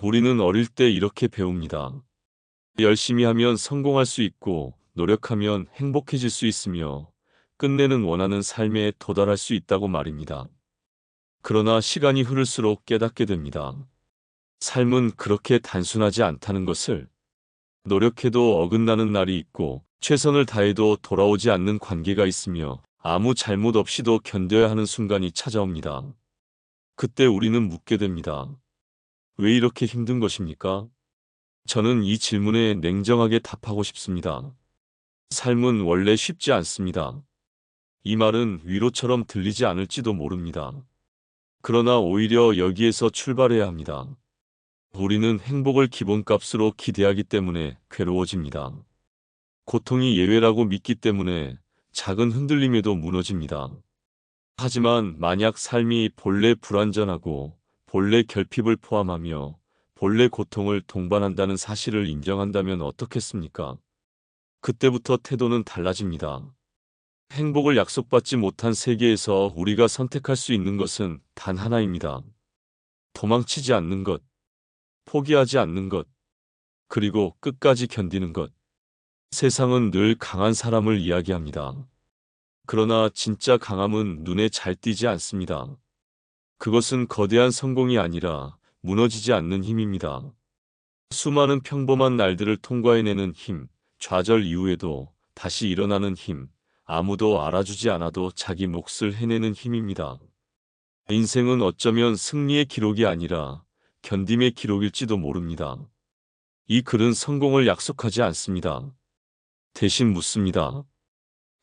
우리는 어릴 때 이렇게 배웁니다. 열심히 하면 성공할 수 있고, 노력하면 행복해질 수 있으며, 끝내는 원하는 삶에 도달할 수 있다고 말입니다. 그러나 시간이 흐를수록 깨닫게 됩니다. 삶은 그렇게 단순하지 않다는 것을. 노력해도 어긋나는 날이 있고, 최선을 다해도 돌아오지 않는 관계가 있으며, 아무 잘못 없이도 견뎌야 하는 순간이 찾아옵니다. 그때 우리는 묻게 됩니다. 왜 이렇게 힘든 것입니까? 저는 이 질문에 냉정하게 답하고 싶습니다. 삶은 원래 쉽지 않습니다. 이 말은 위로처럼 들리지 않을지도 모릅니다. 그러나 오히려 여기에서 출발해야 합니다. 우리는 행복을 기본값으로 기대하기 때문에 괴로워집니다. 고통이 예외라고 믿기 때문에 작은 흔들림에도 무너집니다. 하지만 만약 삶이 본래 불완전하고 본래 결핍을 포함하며 본래 고통을 동반한다는 사실을 인정한다면 어떻겠습니까? 그때부터 태도는 달라집니다. 행복을 약속받지 못한 세계에서 우리가 선택할 수 있는 것은 단 하나입니다. 도망치지 않는 것, 포기하지 않는 것, 그리고 끝까지 견디는 것. 세상은 늘 강한 사람을 이야기합니다. 그러나 진짜 강함은 눈에 잘 띄지 않습니다. 그것은 거대한 성공이 아니라 무너지지 않는 힘입니다. 수많은 평범한 날들을 통과해내는 힘, 좌절 이후에도 다시 일어나는 힘, 아무도 알아주지 않아도 자기 몫을 해내는 힘입니다. 인생은 어쩌면 승리의 기록이 아니라 견딤의 기록일지도 모릅니다. 이 글은 성공을 약속하지 않습니다. 대신 묻습니다.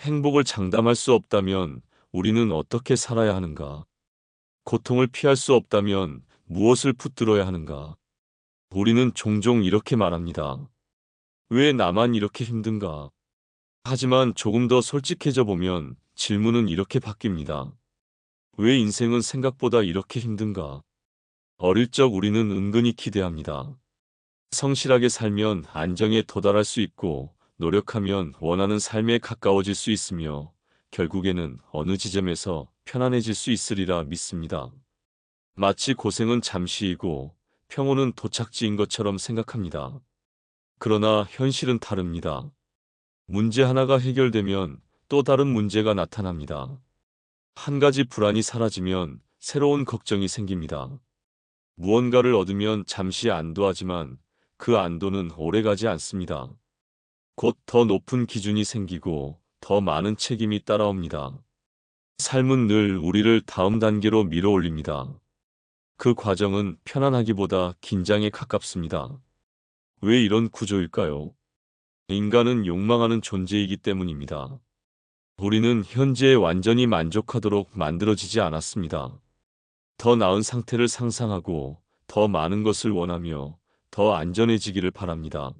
행복을 장담할 수 없다면 우리는 어떻게 살아야 하는가? 고통을 피할 수 없다면 무엇을 붙들어야 하는가? 우리는 종종 이렇게 말합니다. 왜 나만 이렇게 힘든가? 하지만 조금 더 솔직해져 보면 질문은 이렇게 바뀝니다. 왜 인생은 생각보다 이렇게 힘든가? 어릴 적 우리는 은근히 기대합니다. 성실하게 살면 안정에 도달할 수 있고, 노력하면 원하는 삶에 가까워질 수 있으며, 결국에는 어느 지점에서 편안해질 수 있으리라 믿습니다. 마치 고생은 잠시이고, 평온은 도착지인 것처럼 생각합니다. 그러나 현실은 다릅니다. 문제 하나가 해결되면 또 다른 문제가 나타납니다. 한 가지 불안이 사라지면 새로운 걱정이 생깁니다. 무언가를 얻으면 잠시 안도하지만 그 안도는 오래가지 않습니다. 곧 더 높은 기준이 생기고 더 많은 책임이 따라옵니다. 삶은 늘 우리를 다음 단계로 밀어올립니다. 그 과정은 편안하기보다 긴장에 가깝습니다. 왜 이런 구조일까요? 인간은 욕망하는 존재이기 때문입니다. 우리는 현재에 완전히 만족하도록 만들어지지 않았습니다. 더 나은 상태를 상상하고 더 많은 것을 원하며 더 안전해지기를 바랍니다.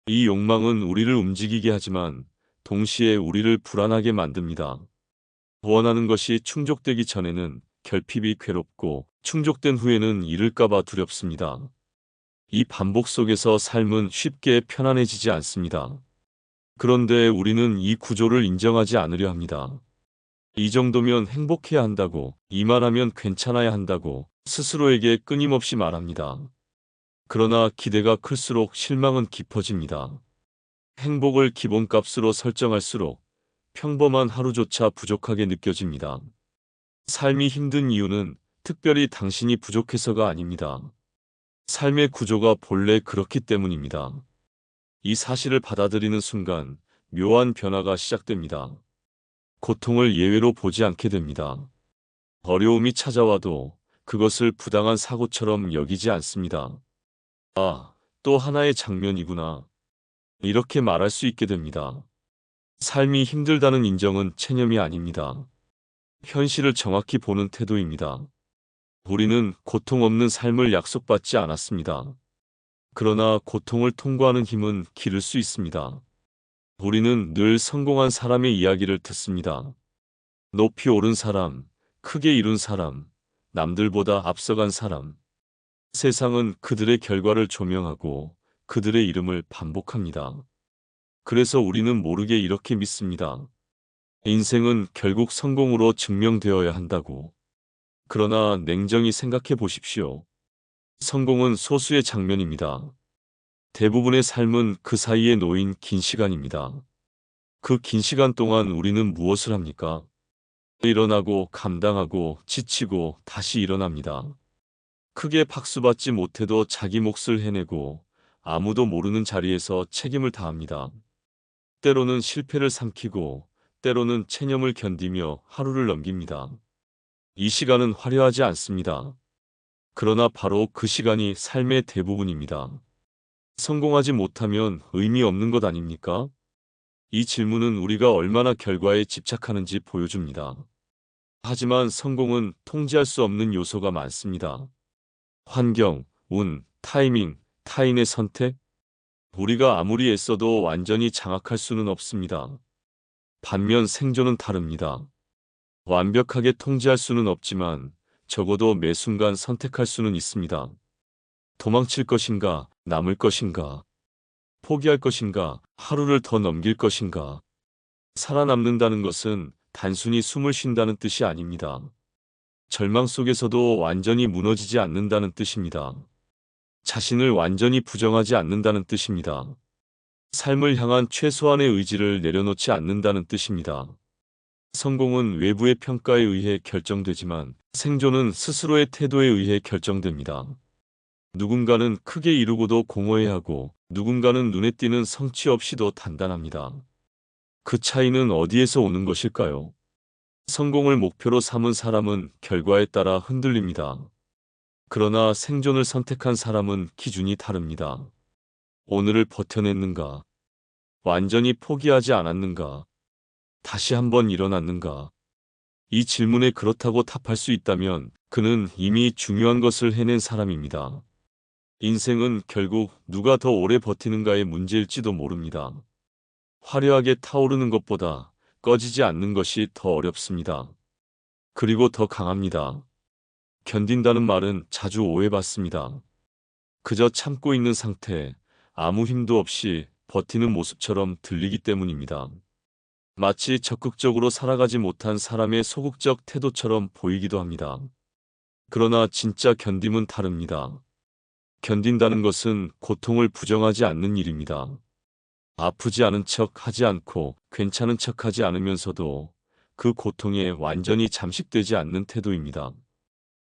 이 욕망은 우리를 움직이게 하지만 동시에 우리를 불안하게 만듭니다. 원하는 것이 충족되기 전에는 결핍이 괴롭고 충족된 후에는 잃을까봐 두렵습니다. 이 반복 속에서 삶은 쉽게 편안해지지 않습니다. 그런데 우리는 이 구조를 인정하지 않으려 합니다. 이 정도면 행복해야 한다고, 이 말하면 괜찮아야 한다고 스스로에게 끊임없이 말합니다. 그러나 기대가 클수록 실망은 깊어집니다. 행복을 기본값으로 설정할수록 평범한 하루조차 부족하게 느껴집니다. 삶이 힘든 이유는 특별히 당신이 부족해서가 아닙니다. 삶의 구조가 본래 그렇기 때문입니다. 이 사실을 받아들이는 순간 묘한 변화가 시작됩니다. 고통을 예외로 보지 않게 됩니다. 어려움이 찾아와도 그것을 부당한 사고처럼 여기지 않습니다. 아, 또 하나의 장면이구나. 이렇게 말할 수 있게 됩니다. 삶이 힘들다는 인정은 체념이 아닙니다. 현실을 정확히 보는 태도입니다. 우리는 고통 없는 삶을 약속받지 않았습니다. 그러나 고통을 통과하는 힘은 기를 수 있습니다. 우리는 늘 성공한 사람의 이야기를 듣습니다. 높이 오른 사람, 크게 이룬 사람, 남들보다 앞서간 사람. 세상은 그들의 결과를 조명하고 그들의 이름을 반복합니다. 그래서 우리는 모르게 이렇게 믿습니다. 인생은 결국 성공으로 증명되어야 한다고. 그러나 냉정히 생각해 보십시오. 성공은 소수의 장면입니다. 대부분의 삶은 그 사이에 놓인 긴 시간입니다. 그 긴 시간 동안 우리는 무엇을 합니까? 일어나고 감당하고 지치고 다시 일어납니다. 크게 박수받지 못해도 자기 몫을 해내고 아무도 모르는 자리에서 책임을 다합니다. 때로는 실패를 삼키고 때로는 체념을 견디며 하루를 넘깁니다. 이 시간은 화려하지 않습니다. 그러나 바로 그 시간이 삶의 대부분입니다. 성공하지 못하면 의미 없는 것 아닙니까? 이 질문은 우리가 얼마나 결과에 집착하는지 보여줍니다. 하지만 성공은 통제할 수 없는 요소가 많습니다. 환경, 운, 타이밍, 타인의 선택. 우리가 아무리 애써도 완전히 장악할 수는 없습니다. 반면 생존은 다릅니다. 완벽하게 통제할 수는 없지만 적어도 매 순간 선택할 수는 있습니다. 도망칠 것인가, 남을 것인가, 포기할 것인가, 하루를 더 넘길 것인가. 살아남는다는 것은 단순히 숨을 쉰다는 뜻이 아닙니다. 절망 속에서도 완전히 무너지지 않는다는 뜻입니다. 자신을 완전히 부정하지 않는다는 뜻입니다. 삶을 향한 최소한의 의지를 내려놓지 않는다는 뜻입니다. 성공은 외부의 평가에 의해 결정되지만 생존은 스스로의 태도에 의해 결정됩니다. 누군가는 크게 이루고도 공허해하고 누군가는 눈에 띄는 성취 없이도 단단합니다. 그 차이는 어디에서 오는 것일까요? 성공을 목표로 삼은 사람은 결과에 따라 흔들립니다. 그러나 생존을 선택한 사람은 기준이 다릅니다. 오늘을 버텨냈는가? 완전히 포기하지 않았는가? 다시 한번 일어났는가? 이 질문에 그렇다고 답할 수 있다면 그는 이미 중요한 것을 해낸 사람입니다. 인생은 결국 누가 더 오래 버티는가의 문제일지도 모릅니다. 화려하게 타오르는 것보다 꺼지지 않는 것이 더 어렵습니다. 그리고 더 강합니다. 견딘다는 말은 자주 오해받습니다. 그저 참고 있는 상태, 아무 힘도 없이 버티는 모습처럼 들리기 때문입니다. 마치 적극적으로 살아가지 못한 사람의 소극적 태도처럼 보이기도 합니다. 그러나 진짜 견딤은 다릅니다. 견딘다는 것은 고통을 부정하지 않는 일입니다. 아프지 않은 척 하지 않고 괜찮은 척 하지 않으면서도 그 고통에 완전히 잠식되지 않는 태도입니다.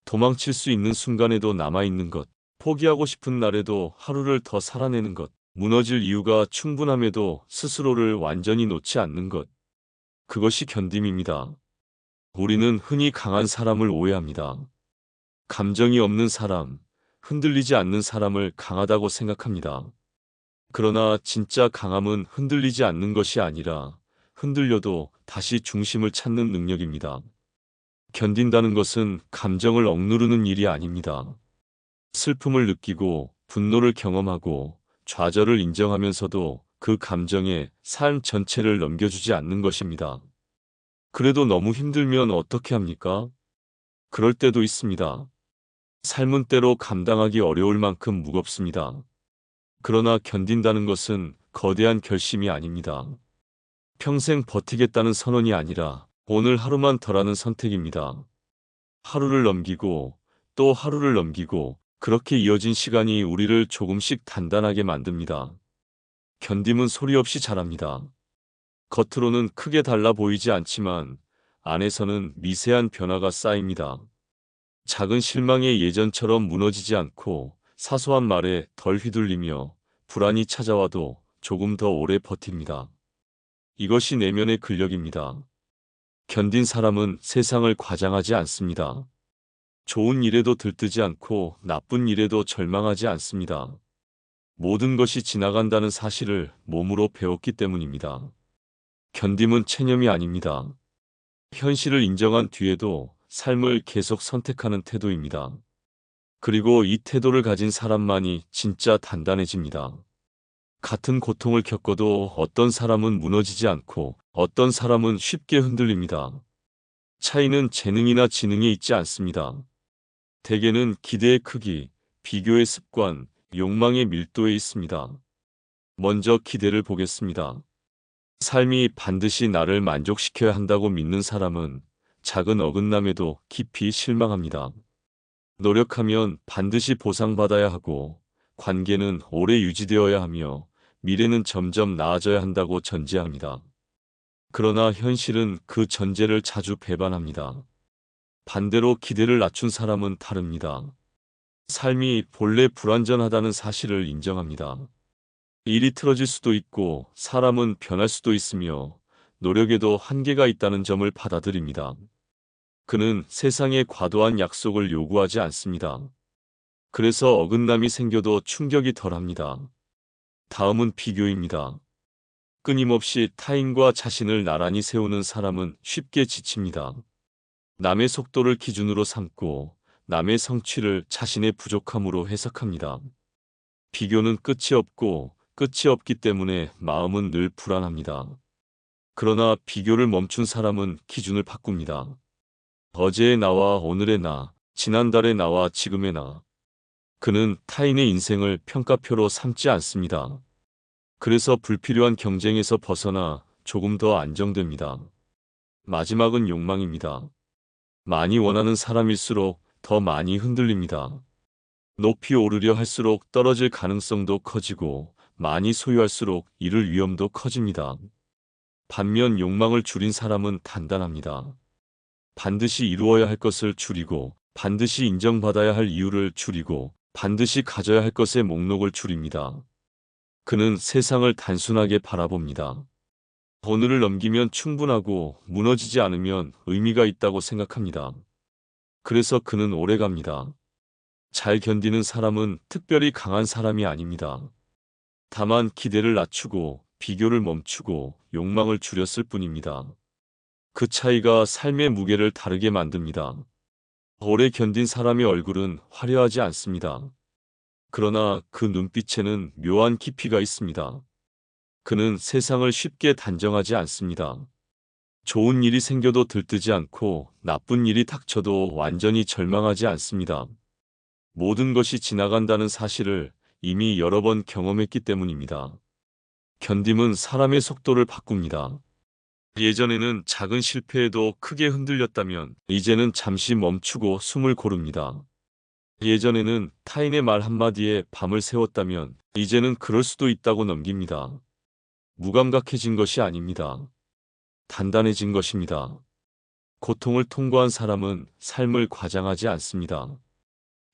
도망칠 수 있는 순간에도 남아있는 것, 포기하고 싶은 날에도 하루를 더 살아내는 것, 무너질 이유가 충분함에도 스스로를 완전히 놓지 않는 것. 그것이 견딤입니다. 우리는 흔히 강한 사람을 오해합니다. 감정이 없는 사람, 흔들리지 않는 사람을 강하다고 생각합니다. 그러나 진짜 강함은 흔들리지 않는 것이 아니라 흔들려도 다시 중심을 찾는 능력입니다. 견딘다는 것은 감정을 억누르는 일이 아닙니다. 슬픔을 느끼고 분노를 경험하고 좌절을 인정하면서도 그 감정에 삶 전체를 넘겨주지 않는 것입니다. 그래도 너무 힘들면 어떻게 합니까? 그럴 때도 있습니다. 삶은 때로 감당하기 어려울 만큼 무겁습니다. 그러나 견딘다는 것은 거대한 결심이 아닙니다. 평생 버티겠다는 선언이 아니라 오늘 하루만 덜하는 선택입니다. 하루를 넘기고 또 하루를 넘기고 그렇게 이어진 시간이 우리를 조금씩 단단하게 만듭니다. 견딤은 소리 없이 자랍니다. 겉으로는 크게 달라 보이지 않지만 안에서는 미세한 변화가 쌓입니다. 작은 실망에 예전처럼 무너지지 않고 사소한 말에 덜 휘둘리며 불안이 찾아와도 조금 더 오래 버팁니다. 이것이 내면의 근력입니다. 견딘 사람은 세상을 과장하지 않습니다. 좋은 일에도 들뜨지 않고 나쁜 일에도 절망하지 않습니다. 모든 것이 지나간다는 사실을 몸으로 배웠기 때문입니다. 견딤은 체념이 아닙니다. 현실을 인정한 뒤에도 삶을 계속 선택하는 태도입니다. 그리고 이 태도를 가진 사람만이 진짜 단단해집니다. 같은 고통을 겪어도 어떤 사람은 무너지지 않고 어떤 사람은 쉽게 흔들립니다. 차이는 재능이나 지능에 있지 않습니다. 대개는 기대의 크기, 비교의 습관, 욕망의 밀도에 있습니다. 먼저 기대를 보겠습니다. 삶이 반드시 나를 만족시켜야 한다고 믿는 사람은 작은 어긋남에도 깊이 실망합니다. 노력하면 반드시 보상받아야 하고 관계는 오래 유지되어야 하며 미래는 점점 나아져야 한다고 전제합니다. 그러나 현실은 그 전제를 자주 배반합니다. 반대로 기대를 낮춘 사람은 다릅니다. 삶이 본래 불완전하다는 사실을 인정합니다. 일이 틀어질 수도 있고 사람은 변할 수도 있으며 노력에도 한계가 있다는 점을 받아들입니다. 그는 세상에 과도한 약속을 요구하지 않습니다. 그래서 어긋남이 생겨도 충격이 덜합니다. 다음은 비교입니다. 끊임없이 타인과 자신을 나란히 세우는 사람은 쉽게 지칩니다. 남의 속도를 기준으로 삼고 남의 성취를 자신의 부족함으로 해석합니다. 비교는 끝이 없고 끝이 없기 때문에 마음은 늘 불안합니다. 그러나 비교를 멈춘 사람은 기준을 바꿉니다. 어제의 나와 오늘의 나, 지난달의 나와 지금의 나. 그는 타인의 인생을 평가표로 삼지 않습니다. 그래서 불필요한 경쟁에서 벗어나 조금 더 안정됩니다. 마지막은 욕망입니다. 많이 원하는 사람일수록 더 많이 흔들립니다. 높이 오르려 할수록 떨어질 가능성도 커지고 많이 소유할수록 잃을 위험도 커집니다. 반면 욕망을 줄인 사람은 단단합니다. 반드시 이루어야 할 것을 줄이고 반드시 인정받아야 할 이유를 줄이고 반드시 가져야 할 것의 목록을 줄입니다. 그는 세상을 단순하게 바라봅니다. 오늘을 넘기면 충분하고 무너지지 않으면 의미가 있다고 생각합니다. 그래서 그는 오래갑니다. 잘 견디는 사람은 특별히 강한 사람이 아닙니다. 다만 기대를 낮추고 비교를 멈추고 욕망을 줄였을 뿐입니다. 그 차이가 삶의 무게를 다르게 만듭니다. 오래 견딘 사람의 얼굴은 화려하지 않습니다. 그러나 그 눈빛에는 묘한 깊이가 있습니다. 그는 세상을 쉽게 단정하지 않습니다. 좋은 일이 생겨도 들뜨지 않고 나쁜 일이 닥쳐도 완전히 절망하지 않습니다. 모든 것이 지나간다는 사실을 이미 여러 번 경험했기 때문입니다. 견딤은 사람의 속도를 바꿉니다. 예전에는 작은 실패에도 크게 흔들렸다면 이제는 잠시 멈추고 숨을 고릅니다. 예전에는 타인의 말 한마디에 밤을 새웠다면 이제는 그럴 수도 있다고 넘깁니다. 무감각해진 것이 아닙니다. 단단해진 것입니다. 고통을 통과한 사람은 삶을 과장하지 않습니다.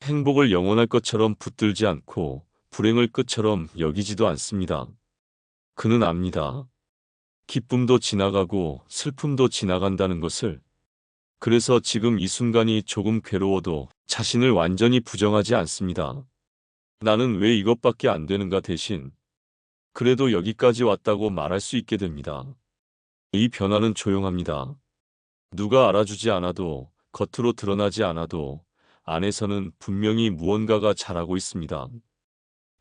행복을 영원할 것처럼 붙들지 않고 불행을 끝처럼 여기지도 않습니다. 그는 압니다. 기쁨도 지나가고 슬픔도 지나간다는 것을. 그래서 지금 이 순간이 조금 괴로워도 자신을 완전히 부정하지 않습니다. 나는 왜 이것밖에 안 되는가 대신 그래도 여기까지 왔다고 말할 수 있게 됩니다. 이 변화는 조용합니다. 누가 알아주지 않아도 겉으로 드러나지 않아도 안에서는 분명히 무언가가 자라고 있습니다.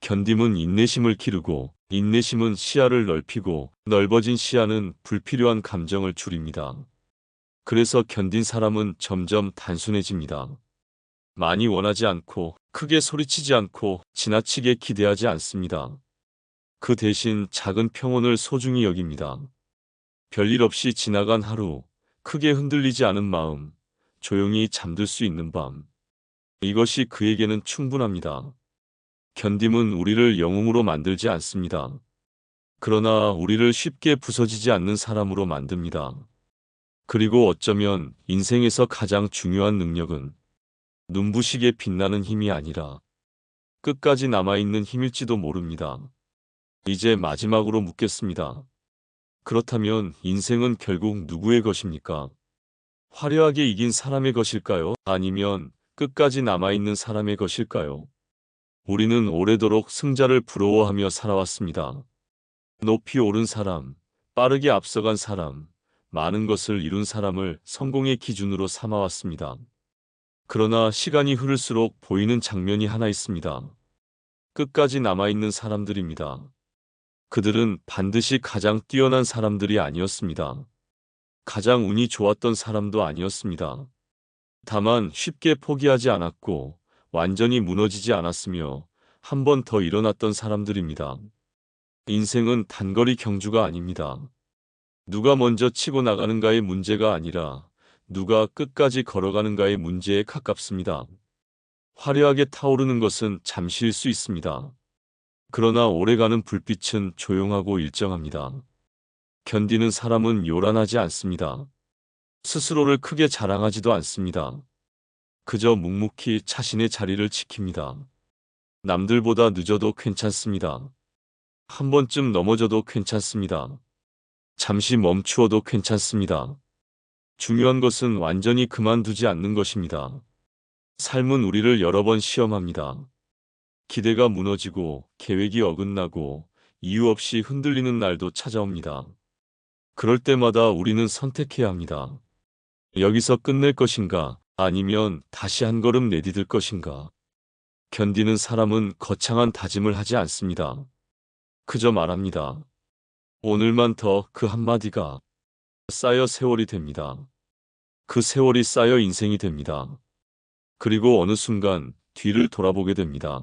견딤은 인내심을 기르고 인내심은 시야를 넓히고 넓어진 시야는 불필요한 감정을 줄입니다. 그래서 견딘 사람은 점점 단순해집니다. 많이 원하지 않고 크게 소리치지 않고 지나치게 기대하지 않습니다. 그 대신 작은 평온을 소중히 여깁니다. 별일 없이 지나간 하루, 크게 흔들리지 않은 마음, 조용히 잠들 수 있는 밤. 이것이 그에게는 충분합니다. 견딤은 우리를 영웅으로 만들지 않습니다. 그러나 우리를 쉽게 부서지지 않는 사람으로 만듭니다. 그리고 어쩌면 인생에서 가장 중요한 능력은 눈부시게 빛나는 힘이 아니라 끝까지 남아있는 힘일지도 모릅니다. 이제 마지막으로 묻겠습니다. 그렇다면 인생은 결국 누구의 것입니까? 화려하게 이긴 사람의 것일까요? 아니면 끝까지 남아있는 사람의 것일까요? 우리는 오래도록 승자를 부러워하며 살아왔습니다. 높이 오른 사람, 빠르게 앞서간 사람, 많은 것을 이룬 사람을 성공의 기준으로 삼아왔습니다. 그러나 시간이 흐를수록 보이는 장면이 하나 있습니다. 끝까지 남아있는 사람들입니다. 그들은 반드시 가장 뛰어난 사람들이 아니었습니다. 가장 운이 좋았던 사람도 아니었습니다. 다만 쉽게 포기하지 않았고 완전히 무너지지 않았으며 한 번 더 일어났던 사람들입니다. 인생은 단거리 경주가 아닙니다. 누가 먼저 치고 나가는가의 문제가 아니라 누가 끝까지 걸어가는가의 문제에 가깝습니다. 화려하게 타오르는 것은 잠시일 수 있습니다. 그러나 오래가는 불빛은 조용하고 일정합니다. 견디는 사람은 요란하지 않습니다. 스스로를 크게 자랑하지도 않습니다. 그저 묵묵히 자신의 자리를 지킵니다. 남들보다 늦어도 괜찮습니다. 한 번쯤 넘어져도 괜찮습니다. 잠시 멈추어도 괜찮습니다. 중요한 것은 완전히 그만두지 않는 것입니다. 삶은 우리를 여러 번 시험합니다. 기대가 무너지고 계획이 어긋나고 이유 없이 흔들리는 날도 찾아옵니다. 그럴 때마다 우리는 선택해야 합니다. 여기서 끝낼 것인가, 아니면 다시 한 걸음 내디딜 것인가. 견디는 사람은 거창한 다짐을 하지 않습니다. 그저 말합니다. 오늘만 더 그 한마디가 쌓여 세월이 됩니다. 그 세월이 쌓여 인생이 됩니다. 그리고 어느 순간 뒤를 돌아보게 됩니다.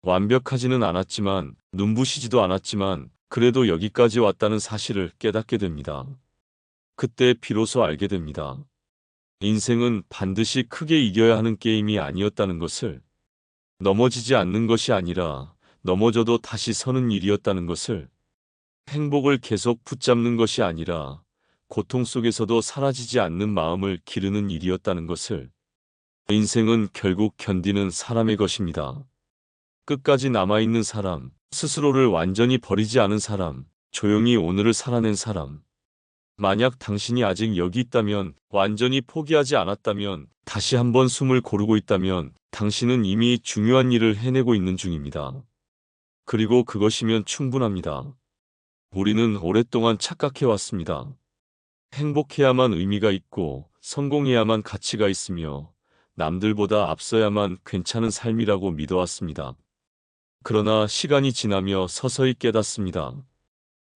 완벽하지는 않았지만, 눈부시지도 않았지만, 그래도 여기까지 왔다는 사실을 깨닫게 됩니다. 그때 비로소 알게 됩니다. 인생은 반드시 크게 이겨야 하는 게임이 아니었다는 것을, 넘어지지 않는 것이 아니라 넘어져도 다시 서는 일이었다는 것을, 행복을 계속 붙잡는 것이 아니라 고통 속에서도 사라지지 않는 마음을 기르는 일이었다는 것을, 인생은 결국 견디는 사람의 것입니다. 끝까지 남아있는 사람, 스스로를 완전히 버리지 않은 사람, 조용히 오늘을 살아낸 사람. 만약 당신이 아직 여기 있다면, 완전히 포기하지 않았다면, 다시 한번 숨을 고르고 있다면, 당신은 이미 중요한 일을 해내고 있는 중입니다. 그리고 그것이면 충분합니다. 우리는 오랫동안 착각해왔습니다. 행복해야만 의미가 있고, 성공해야만 가치가 있으며, 남들보다 앞서야만 괜찮은 삶이라고 믿어왔습니다. 그러나 시간이 지나며 서서히 깨닫습니다.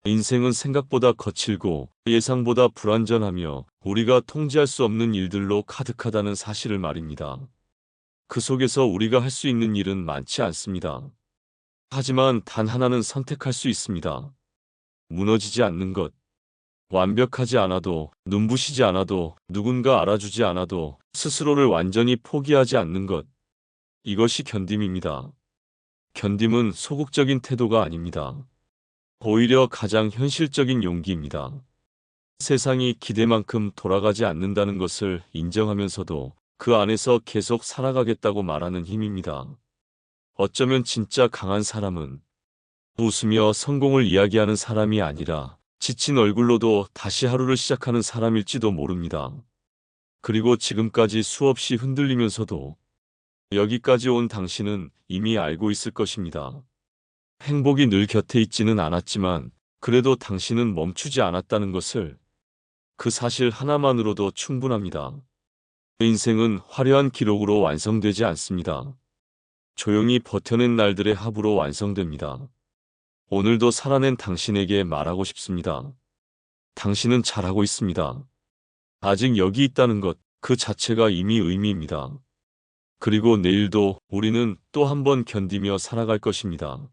인생은 생각보다 거칠고 예상보다 불완전하며 우리가 통제할 수 없는 일들로 가득하다는 사실을 말입니다. 그 속에서 우리가 할 수 있는 일은 많지 않습니다. 하지만 단 하나는 선택할 수 있습니다. 무너지지 않는 것. 완벽하지 않아도, 눈부시지 않아도, 누군가 알아주지 않아도 스스로를 완전히 포기하지 않는 것. 이것이 견딤입니다. 견딤은 소극적인 태도가 아닙니다. 오히려 가장 현실적인 용기입니다. 세상이 기대만큼 돌아가지 않는다는 것을 인정하면서도 그 안에서 계속 살아가겠다고 말하는 힘입니다. 어쩌면 진짜 강한 사람은 웃으며 성공을 이야기하는 사람이 아니라 지친 얼굴로도 다시 하루를 시작하는 사람일지도 모릅니다. 그리고 지금까지 수없이 흔들리면서도 여기까지 온 당신은 이미 알고 있을 것입니다. 행복이 늘 곁에 있지는 않았지만 그래도 당신은 멈추지 않았다는 것을, 그 사실 하나만으로도 충분합니다. 인생은 화려한 기록으로 완성되지 않습니다. 조용히 버텨낸 날들의 합으로 완성됩니다. 오늘도 살아낸 당신에게 말하고 싶습니다. 당신은 잘하고 있습니다. 아직 여기 있다는 것, 그 자체가 이미 의미입니다. 그리고 내일도 우리는 또 한 번 견디며 살아갈 것입니다.